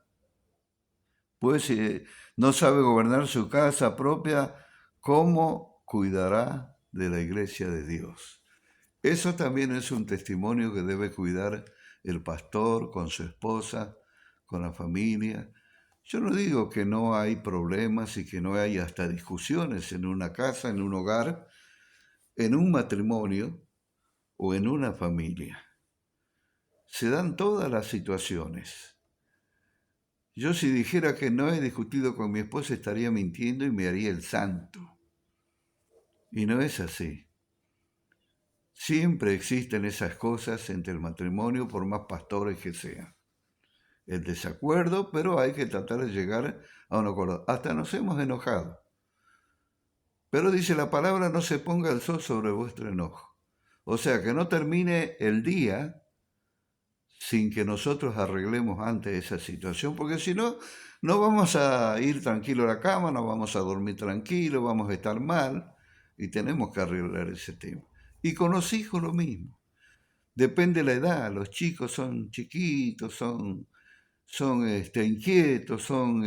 pues si no sabe gobernar su casa propia, ¿cómo cuidará de la iglesia de Dios? Eso también es un testimonio que debe cuidar el pastor con su esposa, con la familia. Yo no digo que no hay problemas y que no hay hasta discusiones en una casa, en un hogar, en un matrimonio o en una familia. Se dan todas las situaciones. Yo si dijera que no he discutido con mi esposa estaría mintiendo y me haría el santo. Y no es así. Siempre existen esas cosas entre el matrimonio por más pastores que sean. El desacuerdo, pero hay que tratar de llegar a un acuerdo. Hasta nos hemos enojado. Pero dice la palabra, no se ponga el sol sobre vuestro enojo. O sea, que no termine el día sin que nosotros arreglemos antes esa situación, porque si no, no vamos a ir tranquilo a la cama, no vamos a dormir tranquilo, vamos a estar mal y tenemos que arreglar ese tema. Y con los hijos lo mismo. Depende de la edad, los chicos son chiquitos, son inquietos, son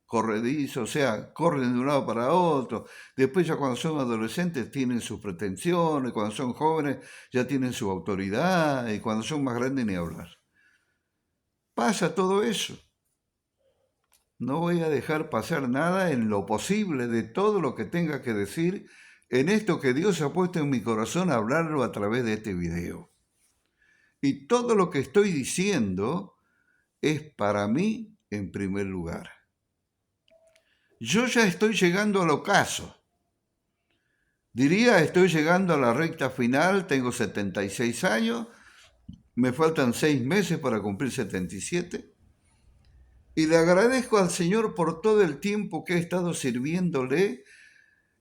corredizos, o sea, corren de un lado para otro. Después ya cuando son adolescentes tienen sus pretensiones, cuando son jóvenes ya tienen su autoridad y cuando son más grandes ni hablar. Pasa todo eso. No voy a dejar pasar nada en lo posible de todo lo que tenga que decir en esto que Dios ha puesto en mi corazón a hablarlo a través de este video. Y todo lo que estoy diciendo es para mí en primer lugar. Yo ya estoy llegando al ocaso. Diría, estoy llegando a la recta final, tengo 76 años, me faltan 6 meses para cumplir 77. Y le agradezco al Señor por todo el tiempo que he estado sirviéndole.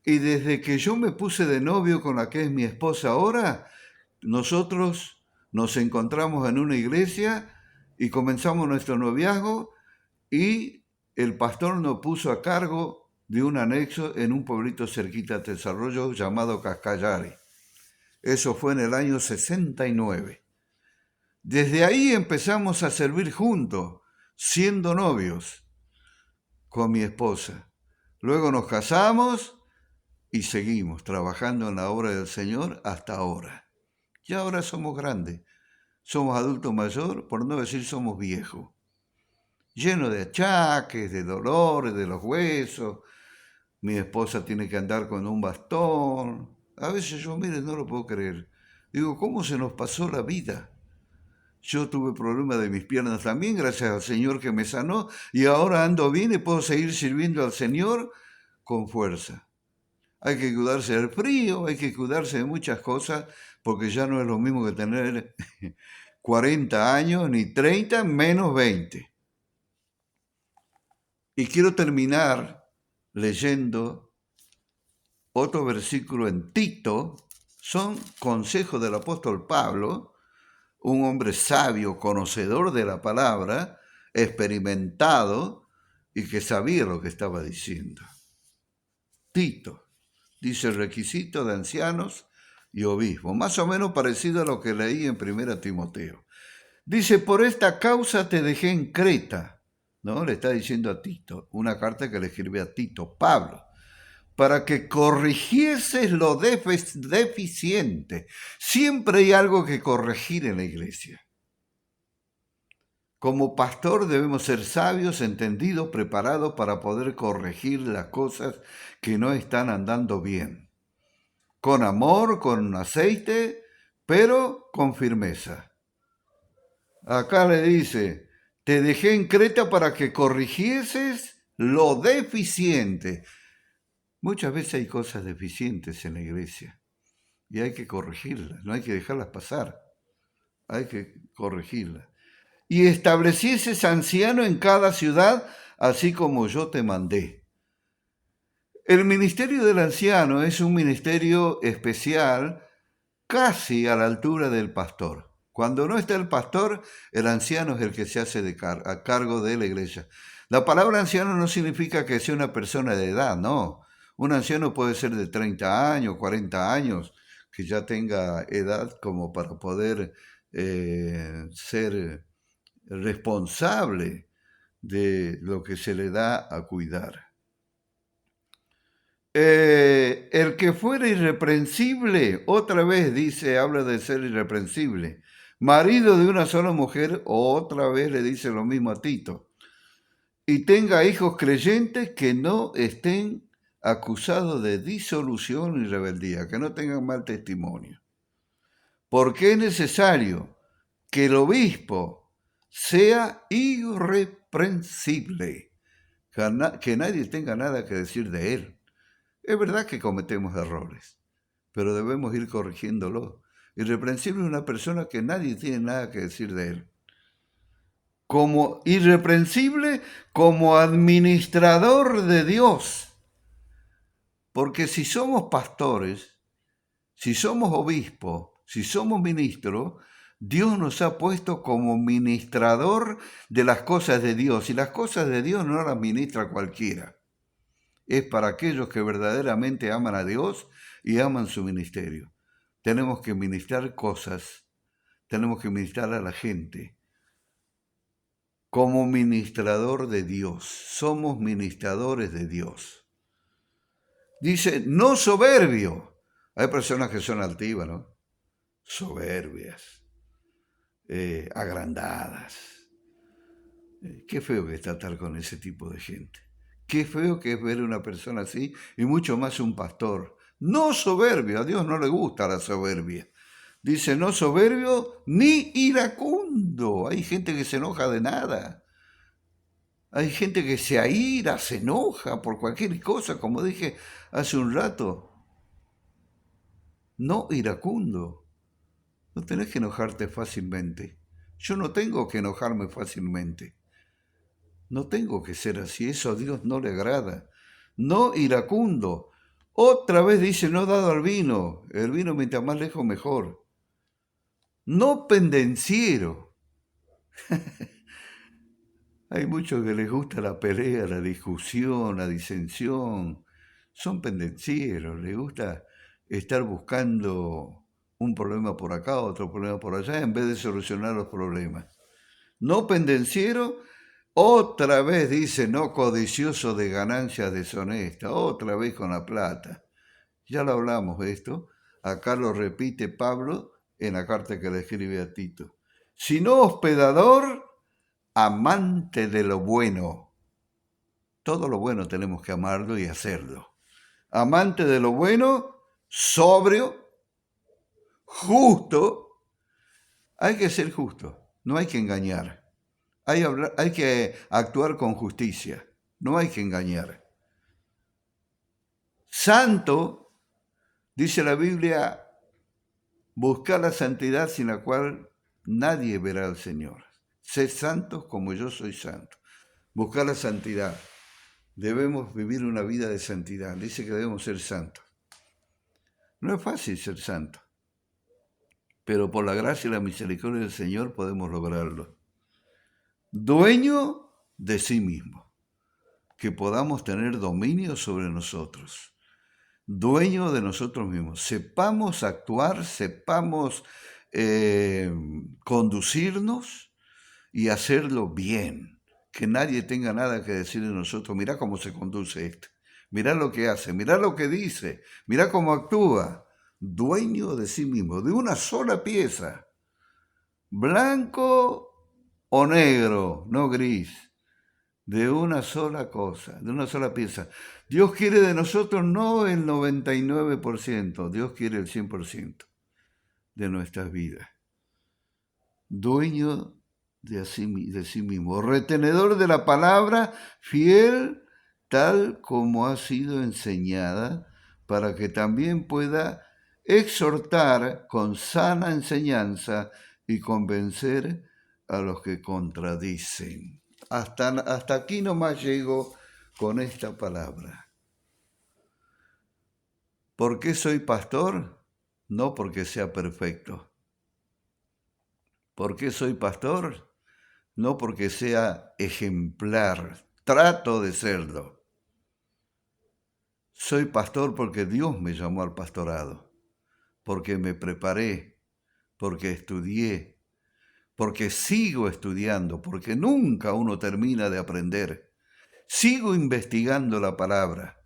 Y desde que yo me puse de novio con la que es mi esposa ahora, nosotros nos encontramos en una iglesia y comenzamos nuestro noviazgo y el pastor nos puso a cargo de un anexo en un pueblito cerquita de Desarrollo llamado Cascallari. Eso fue en el año 69. Desde ahí empezamos a servir juntos, siendo novios con mi esposa. Luego nos casamos y seguimos trabajando en la obra del Señor hasta ahora. Y ahora somos grandes, somos adultos mayores, por no decir somos viejos, llenos de achaques, de dolores, de los huesos. Mi esposa tiene que andar con un bastón. A veces yo, mire, no lo puedo creer. Digo, ¿cómo se nos pasó la vida? Yo tuve problemas de mis piernas también, gracias al Señor que me sanó, y ahora ando bien y puedo seguir sirviendo al Señor con fuerza. Hay que cuidarse del frío, hay que cuidarse de muchas cosas, porque ya no es lo mismo que tener 40 años, ni 30, menos 20. Y quiero terminar leyendo otro versículo en Tito. Son consejos del apóstol Pablo, un hombre sabio, conocedor de la palabra, experimentado y que sabía lo que estaba diciendo. Tito, dice el requisito de ancianos y obispos, más o menos parecido a lo que leí en 1 Timoteo. Dice, por esta causa te dejé en Creta, ¿no? Le está diciendo a Tito, una carta que le escribe a Tito, Pablo, para que corrigieses lo deficiente. Siempre hay algo que corregir en la iglesia. Como pastor debemos ser sabios, entendidos, preparados para poder corregir las cosas que no están andando bien. Con amor, con aceite, pero con firmeza. Acá le dice, te dejé en Creta para que corrigieses lo deficiente. Muchas veces hay cosas deficientes en la iglesia y hay que corregirlas, no hay que dejarlas pasar, hay que corregirlas. Y establecieses anciano en cada ciudad, así como yo te mandé. El ministerio del anciano es un ministerio especial, casi a la altura del pastor. Cuando no está el pastor, el anciano es el que se hace a cargo de la iglesia. La palabra anciano no significa que sea una persona de edad, no. Un anciano puede ser de 30 años, 40 años, que ya tenga edad como para poder ser responsable de lo que se le da a cuidar. El que fuera irreprensible, otra vez dice, habla de ser irreprensible. Marido de una sola mujer, otra vez le dice lo mismo a Tito. Y tenga hijos creyentes que no estén acusados de disolución y rebeldía, que no tengan mal testimonio. Porque es necesario que el obispo sea irreprensible, que nadie tenga nada que decir de él. Es verdad que cometemos errores, pero debemos ir corrigiéndolo. Irreprensible es una persona que nadie tiene nada que decir de él. Como irreprensible, como administrador de Dios. Porque si somos pastores, si somos obispos, si somos ministros, Dios nos ha puesto como ministrador de las cosas de Dios. Y las cosas de Dios no las ministra cualquiera. Es para aquellos que verdaderamente aman a Dios y aman su ministerio. Tenemos que ministrar cosas, tenemos que ministrar a la gente. Como ministrador de Dios, somos ministradores de Dios. Dice, no soberbio. Hay personas que son altivas, ¿no? Soberbias, agrandadas. Qué feo que es tratar con ese tipo de gente. Qué feo que es ver a una persona así, y mucho más un pastor. No soberbio, a Dios no le gusta la soberbia. Dice, no soberbio ni iracundo. Hay gente que se enoja de nada. Hay gente que se aira, se enoja por cualquier cosa, como dije hace un rato. No iracundo. No tenés que enojarte fácilmente. Yo no tengo que enojarme fácilmente. No tengo que ser así, eso a Dios no le agrada. No iracundo. Otra vez dice, no dado al vino. El vino mientras más lejos mejor. No pendenciero. Hay muchos que les gusta la pelea, la discusión, la disensión. Son pendencieros, les gusta estar buscando un problema por acá, otro problema por allá, en vez de solucionar los problemas. No pendenciero. Otra vez dice, no codicioso de ganancias deshonestas, otra vez con la plata. Ya lo hablamos de esto, acá lo repite Pablo en la carta que le escribe a Tito. Sino hospedador, amante de lo bueno. Todo lo bueno tenemos que amarlo y hacerlo. Amante de lo bueno, sobrio, justo. Hay que ser justo. no hay que engañar. Hay que actuar con justicia, no hay que engañar. Santo, dice la Biblia, buscar la santidad sin la cual nadie verá al Señor. Sed santos como yo soy santo. Buscar la santidad. Debemos vivir una vida de santidad. Dice que debemos ser santos. No es fácil ser santo, pero por la gracia y la misericordia del Señor podemos lograrlo. Dueño de sí mismo, que podamos tener dominio sobre nosotros. Dueño de nosotros mismos. Sepamos actuar, sepamos conducirnos y hacerlo bien. Que nadie tenga nada que decir de nosotros. Mirá cómo se conduce este. Mirá lo que hace, mirá lo que dice, mirá cómo actúa. Dueño de sí mismo, de una sola pieza. Blanco o negro, no gris. De una sola cosa, de una sola pieza. Dios quiere de nosotros no el 99%, Dios quiere el 100% de nuestras vidas. Dueño de sí mismo, retenedor de la palabra, fiel tal como ha sido enseñada, para que también pueda exhortar con sana enseñanza y convencer a los que contradicen. Hasta aquí nomás llego con esta palabra. ¿Por qué soy pastor? No porque sea perfecto. ¿Por qué soy pastor? No porque sea ejemplar. Trato de serlo. Soy pastor porque Dios me llamó al pastorado, porque me preparé, porque estudié, porque sigo estudiando, porque nunca uno termina de aprender. Sigo investigando la palabra.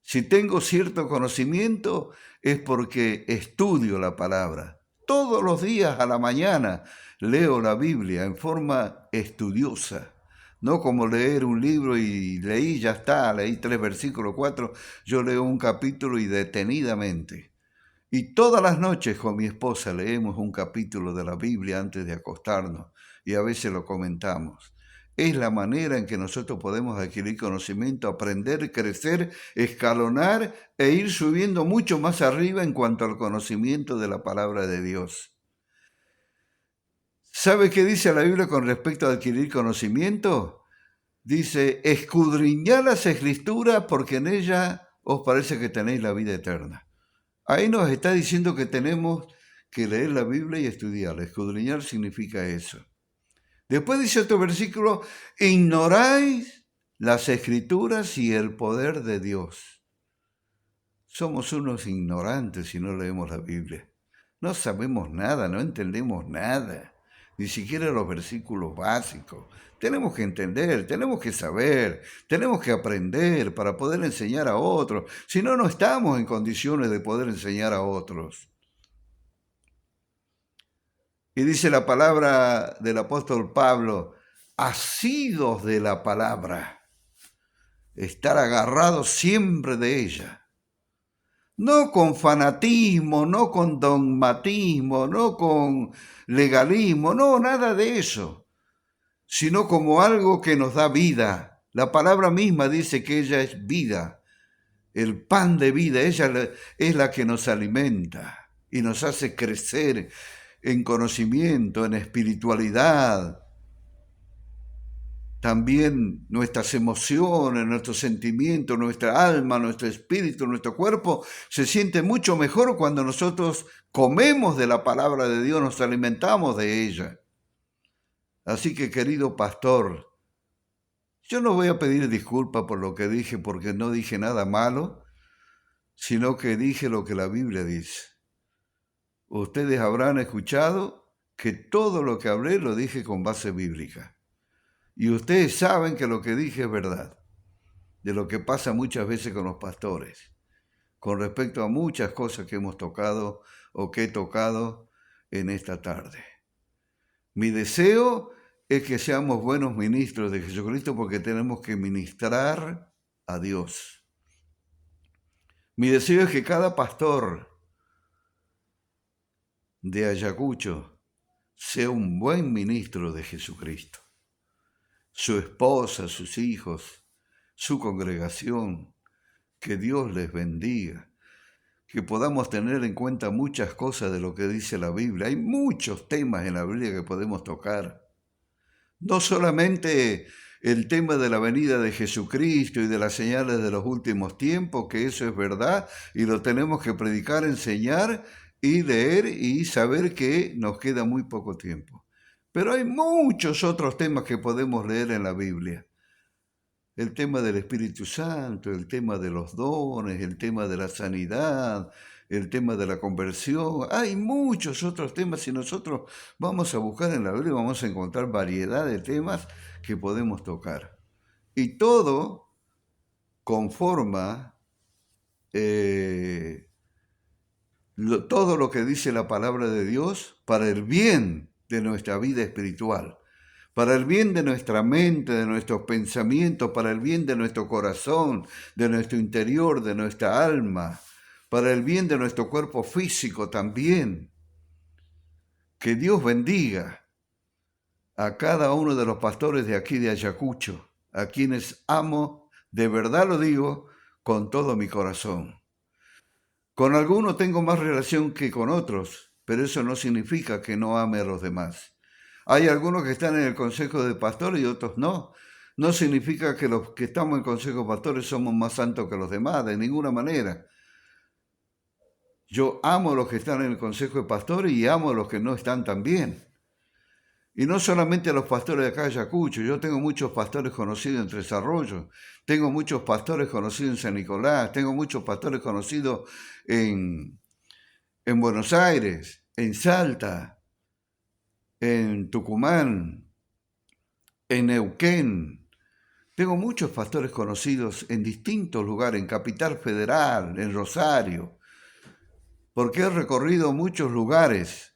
Si tengo cierto conocimiento es porque estudio la palabra. Todos los días a la mañana leo la Biblia en forma estudiosa. No como leer un libro y leí, ya está, leí 3 versículos, 4. Yo leo un capítulo y detenidamente. Y todas las noches con mi esposa leemos un capítulo de la Biblia antes de acostarnos y a veces lo comentamos. Es la manera en que nosotros podemos adquirir conocimiento, aprender, crecer, escalonar e ir subiendo mucho más arriba en cuanto al conocimiento de la palabra de Dios. ¿Sabe qué dice la Biblia con respecto a adquirir conocimiento? Dice, escudriñad las Escrituras porque en ellas os parece que tenéis la vida eterna. Ahí nos está diciendo que tenemos que leer la Biblia y estudiarla. Escudriñar significa eso. Después dice otro versículo, ignoráis las Escrituras y el poder de Dios. Somos unos ignorantes si no leemos la Biblia. No sabemos nada, no entendemos nada, ni siquiera los versículos básicos. Tenemos que entender, tenemos que saber, tenemos que aprender para poder enseñar a otros. Si no, no estamos en condiciones de poder enseñar a otros. Y dice la palabra del apóstol Pablo, asidos de la palabra, estar agarrados siempre de ella. No con fanatismo, no con dogmatismo, no con legalismo, no, nada de eso, sino como algo que nos da vida. La palabra misma dice que ella es vida, el pan de vida, ella es la que nos alimenta y nos hace crecer en conocimiento, en espiritualidad. También nuestras emociones, nuestros sentimientos, nuestra alma, nuestro espíritu, nuestro cuerpo se siente mucho mejor cuando nosotros comemos de la palabra de Dios, nos alimentamos de ella. Así que, querido pastor, yo no voy a pedir disculpas por lo que dije, porque no dije nada malo, sino que dije lo que la Biblia dice. Ustedes habrán escuchado que todo lo que hablé lo dije con base bíblica. Y ustedes saben que lo que dije es verdad, de lo que pasa muchas veces con los pastores, con respecto a muchas cosas que hemos tocado o que he tocado en esta tarde. Mi deseo es que seamos buenos ministros de Jesucristo porque tenemos que ministrar a Dios. Mi deseo es que cada pastor de Ayacucho sea un buen ministro de Jesucristo. Su esposa, sus hijos, su congregación, que Dios les bendiga, que podamos tener en cuenta muchas cosas de lo que dice la Biblia. Hay muchos temas en la Biblia que podemos tocar. No solamente el tema de la venida de Jesucristo y de las señales de los últimos tiempos, que eso es verdad y lo tenemos que predicar, enseñar y leer y saber que nos queda muy poco tiempo. Pero hay muchos otros temas que podemos leer en la Biblia. El tema del Espíritu Santo, el tema de los dones, el tema de la sanidad, el tema de la conversión. Hay muchos otros temas. Si nosotros vamos a buscar en la Biblia, vamos a encontrar variedad de temas que podemos tocar. Y todo conforma todo lo que dice la palabra de Dios para el bien de nuestra vida espiritual, para el bien de nuestra mente, de nuestros pensamientos, para el bien de nuestro corazón, de nuestro interior, de nuestra alma, para el bien de nuestro cuerpo físico también. Que Dios bendiga a cada uno de los pastores de aquí de Ayacucho, a quienes amo, de verdad lo digo, con todo mi corazón. Con algunos tengo más relación que con otros, pero eso no significa que no ame a los demás. Hay algunos que están en el Consejo de Pastores y otros no. No significa que los que estamos en el Consejo de Pastores somos más santos que los demás, de ninguna manera. Yo amo a los que están en el Consejo de Pastores y amo a los que no están también. Y no solamente a los pastores de acá de Ayacucho, yo tengo muchos pastores conocidos en Tres Arroyos, tengo muchos pastores conocidos en San Nicolás, tengo muchos pastores conocidos en Buenos Aires, en Salta, en Tucumán, en Neuquén. Tengo muchos pastores conocidos en distintos lugares, en Capital Federal, en Rosario, porque he recorrido muchos lugares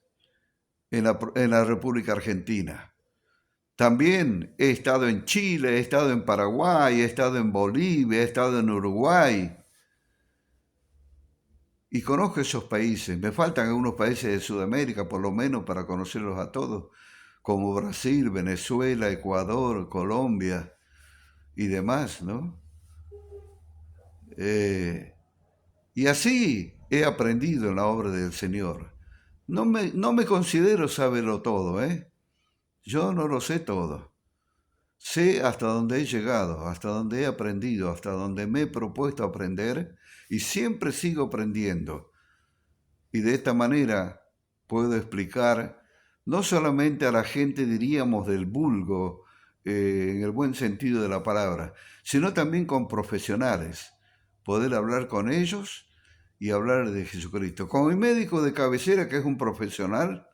en la República Argentina. También he estado en Chile, he estado en Paraguay, he estado en Bolivia, he estado en Uruguay. Y conozco esos países. Me faltan algunos países de Sudamérica, por lo menos, para conocerlos a todos, como Brasil, Venezuela, Ecuador, Colombia y demás, ¿no? Y así he aprendido en la obra del Señor. No me considero saberlo todo, ¿eh? Yo no lo sé todo. Sé hasta dónde he llegado, hasta dónde he aprendido, hasta dónde me he propuesto aprender y siempre sigo aprendiendo. Y de esta manera puedo explicar no solamente a la gente, diríamos, del vulgo, en el buen sentido de la palabra, sino también con profesionales, poder hablar con ellos y hablar de Jesucristo. Con mi médico de cabecera, que es un profesional,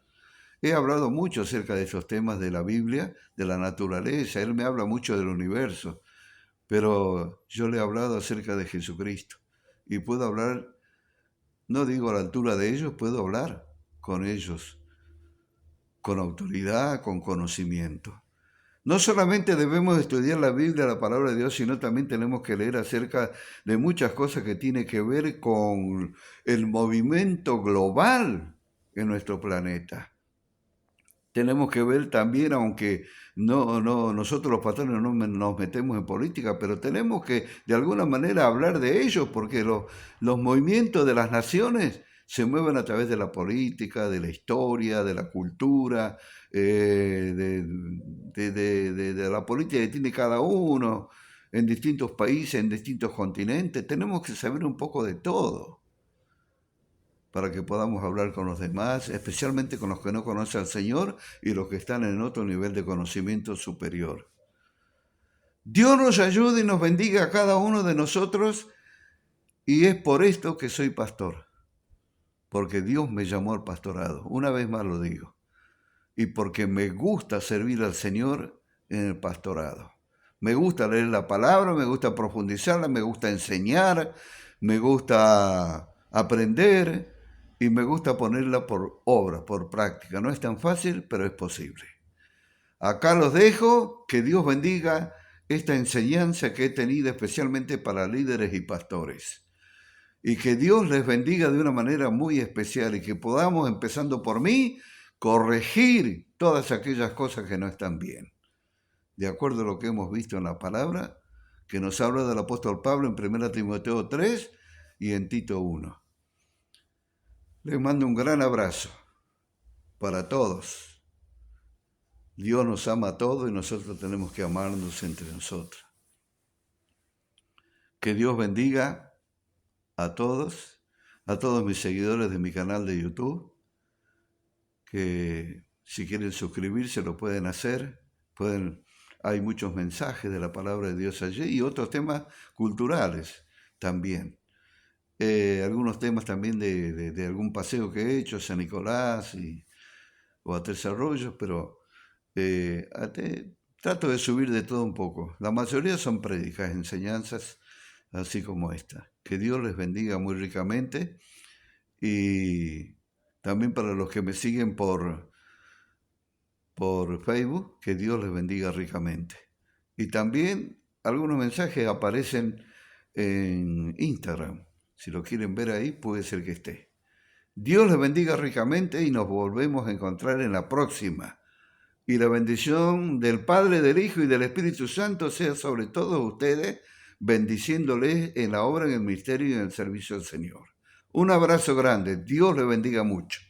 he hablado mucho acerca de esos temas de la Biblia, de la naturaleza. Él me habla mucho del universo, pero yo le he hablado acerca de Jesucristo. Y puedo hablar, no digo a la altura de ellos, puedo hablar con ellos, con autoridad, con conocimiento. No solamente debemos estudiar la Biblia, la palabra de Dios, sino también tenemos que leer acerca de muchas cosas que tienen que ver con el movimiento global en nuestro planeta. Tenemos que ver también, aunque nosotros los pastores no nos metemos en política, pero tenemos que de alguna manera hablar de ellos, porque los movimientos de las naciones se mueven a través de la política, de la historia, de la cultura, de la política que tiene cada uno en distintos países, en distintos continentes. Tenemos que saber un poco de todo para que podamos hablar con los demás, especialmente con los que no conocen al Señor y los que están en otro nivel de conocimiento superior. Dios nos ayude y nos bendiga a cada uno de nosotros, y es por esto que soy pastor, porque Dios me llamó al pastorado, una vez más lo digo, y porque me gusta servir al Señor en el pastorado. Me gusta leer la palabra, me gusta profundizarla, me gusta enseñar, me gusta aprender, y me gusta ponerla por obra, por práctica. No es tan fácil, pero es posible. Acá los dejo. Que Dios bendiga esta enseñanza que he tenido especialmente para líderes y pastores. Y que Dios les bendiga de una manera muy especial y que podamos, empezando por mí, corregir todas aquellas cosas que no están bien, de acuerdo a lo que hemos visto en la palabra, que nos habla del apóstol Pablo en 1 Timoteo 3 y en Tito 1. Les mando un gran abrazo para todos. Dios nos ama a todos y nosotros tenemos que amarnos entre nosotros. Que Dios bendiga a todos mis seguidores de mi canal de YouTube, que si quieren suscribirse lo pueden hacer, hay muchos mensajes de la palabra de Dios allí y otros temas culturales también. Algunos temas también de algún paseo que he hecho a San Nicolás o a Tres Arroyos, pero trato de subir de todo un poco. La mayoría son prédicas, enseñanzas, así como esta. Que Dios les bendiga muy ricamente, y también para los que me siguen por Facebook, que Dios les bendiga ricamente. Y también algunos mensajes aparecen en Instagram. Si lo quieren ver ahí, puede ser que esté. Dios les bendiga ricamente y nos volvemos a encontrar en la próxima. Y la bendición del Padre, del Hijo y del Espíritu Santo sea sobre todos ustedes, bendiciéndoles en la obra, en el ministerio y en el servicio del Señor. Un abrazo grande. Dios les bendiga mucho.